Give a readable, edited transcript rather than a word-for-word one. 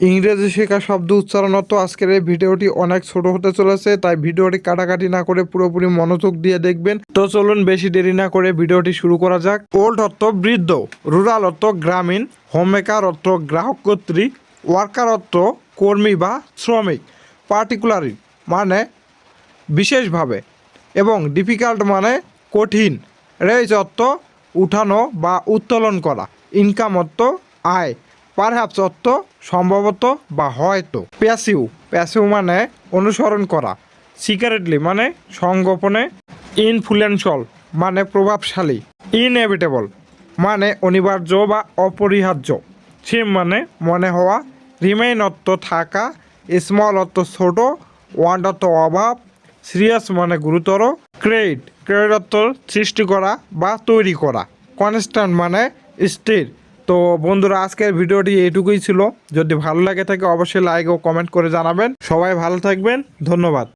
ইংরেজি শেখা শব্দ উচ্চারণত আজকের এই ভিডিওটি অনেক ছোট হতে চলেছে, তাই ভিডিওটি কাটাকাটি না করে পুরোপুরি মনোযোগ দিয়ে দেখবেন। তো চলুন বেশি দেরি না করে ভিডিওটি শুরু করা যাক। ওল্ড অর্থ বৃদ্ধ, রুরাল অর্থ গ্রামীণ, হোমমেকার অর্থ গ্রাহক কর্তৃক, ওয়ার্কার অর্থ কর্মী বা শ্রমিক, পার্টিকুলারি মানে বিশেষভাবে এবং ডিফিকাল্ট মানে কঠিন, রেজ অর্থ উঠানো বা উত্তোলন করা, ইনকাম অর্থ আয়, পারহ্যাপস অর্থ সম্ভবত বা হয়তো, প্যাসিভ মানে অনুসরণ করা, সিক্রেটলি মানে সংগোপনে, ইনফ্লুয়েন্সিয়াল মানে প্রভাবশালী, ইনএভিটেবল মানে অনিবার্য বা অপরিহার্য, সিম মানে মনে হওয়া, রিমেইন অর্থ থাকা, স্মল অর্থ ছোট, ওয়ান্ট অর্থ অভাব, সিরিয়াস মানে গুরুতর, ক্রেডিট অর্থ সৃষ্টি করা বা তৈরি করা, কনস্ট্যান্ট মানে স্থির। তো বন্ধুরা, আজকের ভিডিওটি এইটুকুই ছিল। যদি ভালো লাগে থাকে অবশ্যই লাইক ও কমেন্ট করে জানাবেন। সবাই ভালো থাকবেন, ধন্যবাদ।